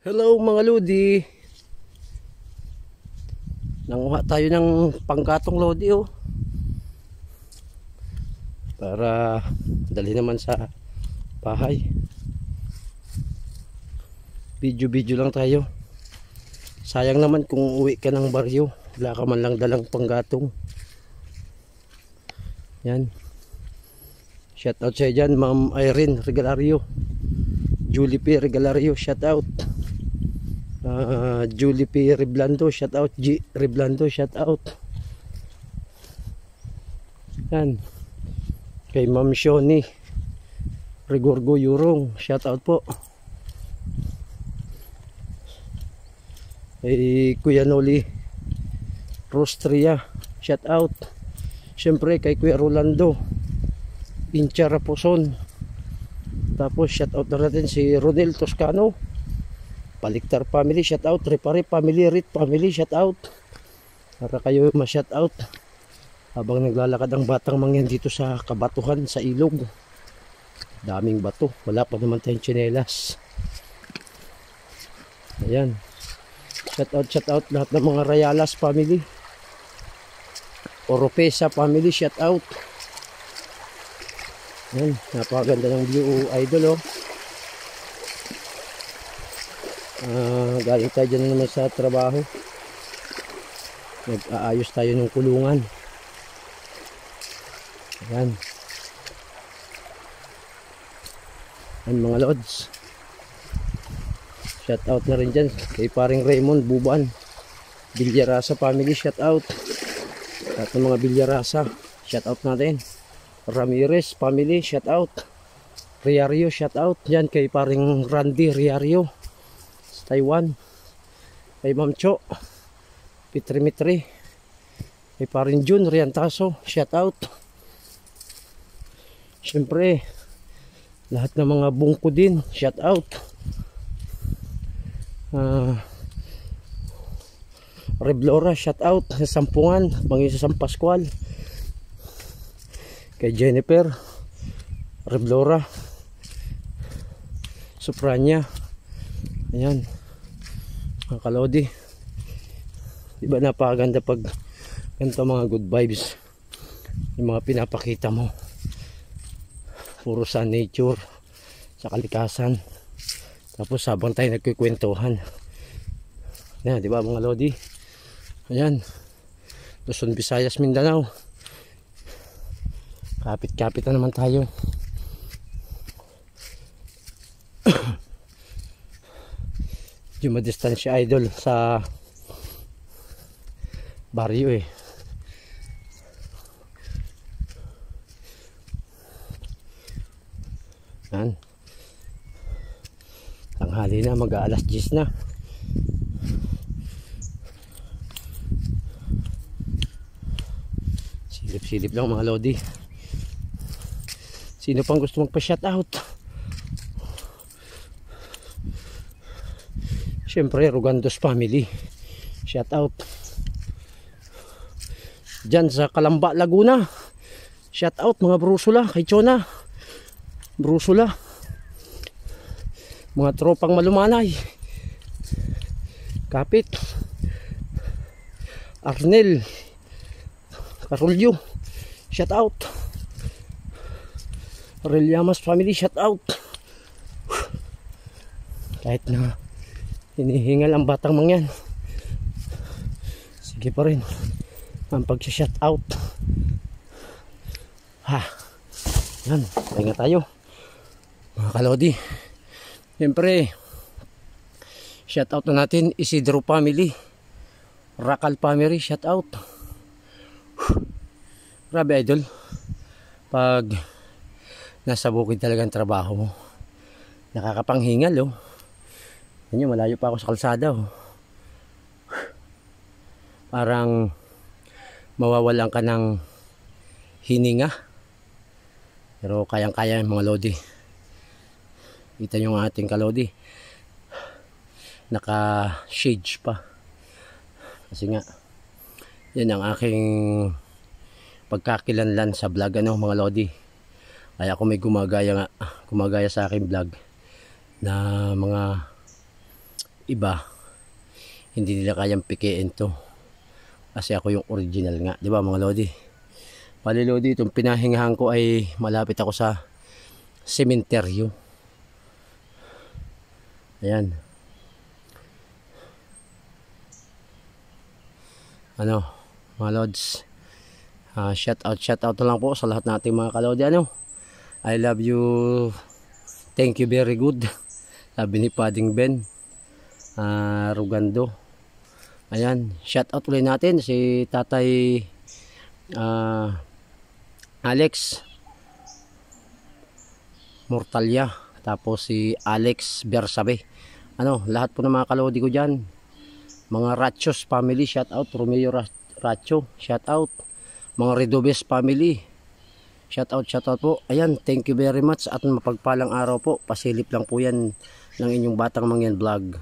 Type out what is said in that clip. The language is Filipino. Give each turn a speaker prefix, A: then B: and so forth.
A: Hello mga Lodi. Nanguha tayo ng panggatong Lodi para dali naman sa bahay. Video lang tayo. Sayang naman kung uwi ka ng baryo, wala ka man lang dalang panggatong. Yan. Shout out sa dyan, Ma'am Irene Regalario, Julie P. Regalario, shout out. Julie P. Reblando, shout out. G. Reblando, shout out. Yan. Kay Ma'am Shoni Rigorgo Yurong, shout out po. Kay Kuya Noli Rostria, shout out. Siyempre kay Kuya Rolando Incha Raposon. Tapos shout out na natin si Rodel Toscano, Paliktar family, shout out. Repare family, Rit family, shout out. Para kayo ma-shout out habang naglalakad ang batang mangyan dito sa kabatuhan, sa ilog. Daming bato, wala pa naman tayong tsinelas. Ayan. Shout out lahat ng mga Rayalas family, Oropesa family, shout out. Ayan, napakaganda ng view, idol galing tayo dyan naman sa trabaho, nag-aayos tayo ng kulungan. Ayan. Ayan mga lods, shout out na rin dyan kay paring Raymond Buban Bilyarasa family, shout out. At ng mga Bilyarasa, shout out natin. Ramirez family, shout out. Riario, shout out dyan kay paring Randy Riario Taiwan, kay Ma'am Cho Pitri, kay paring Jun Riantaso, shout out. Siyempre lahat ng mga bungko din, shout out. Reblora, shout out sa Sampungan, Bangisa San Pascual, kay Jennifer Reblora Soprania. Ayan mga kalodi, diba napakaganda pag ganito mga good vibes yung mga pinapakita mo, puro sa nature, sa kalikasan, tapos habang tayo nagkikwentuhan. Ayan, diba mga lodi. Ayan, Luzon, Visayas, Mindanao, kapit-kapit na naman tayo. Yung madistansya idol sa baryo Yan. Tanghali na, mag-aalas 10 na. Silip lang mga lodi. Sino pang gusto magpa-shout out? Siyempre Rugandos family, shout out. Diyan sa Kalamba, Laguna, shout out mga Brusula, kay Chona Brusula, mga tropang Malumanay, Kapit, Arnel Carolyo, shout out. Relyamas family, shout out. Kahit na hinihingal ang batang mangyan, sige pa rin ang pag-shout out. Yan, pahinga tayo mga kalodi. Siyempre shout out na natin Isidro family, Rakal family, shout out. Grabe idol, pag nasa bukid talaga ang trabaho mo, nakakapanghingal Yan, malayo pa ako sa kalsada Parang mawawalan ka ng hininga, pero kayang-kaya yung mga lodi. Kita nyo ang ating kalodi, naka shades pa kasi nga yan ang aking pagkakilanlan sa vlog mga lodi. Kaya ako may gumagaya sa aking vlog na mga iba hindi nila kayang pikiin to. Kasi ako yung original nga, di ba mga lodi? Bali lodi, itong pinahingahan ko ay malapit ako sa sementeryo. Ayan. Ano, mga lods, shout out na lang po sa lahat nating mga kalodi. Ano, I love you, thank you very good, sabi ni Pading Ben Rugando. Ayan, shout out ulit natin si Tatay Alex Mortalia, tapos si Alex Bersabe. Ano, lahat po ng mga kalodi ko dyan, mga Rachos family, shout out. Romeo Racho, shout out. Mga Redobes family, shout out po. Ayan, thank you very much at mapagpalang araw po. Pasilip lang po yan ng inyong Batang Mangyan vlog.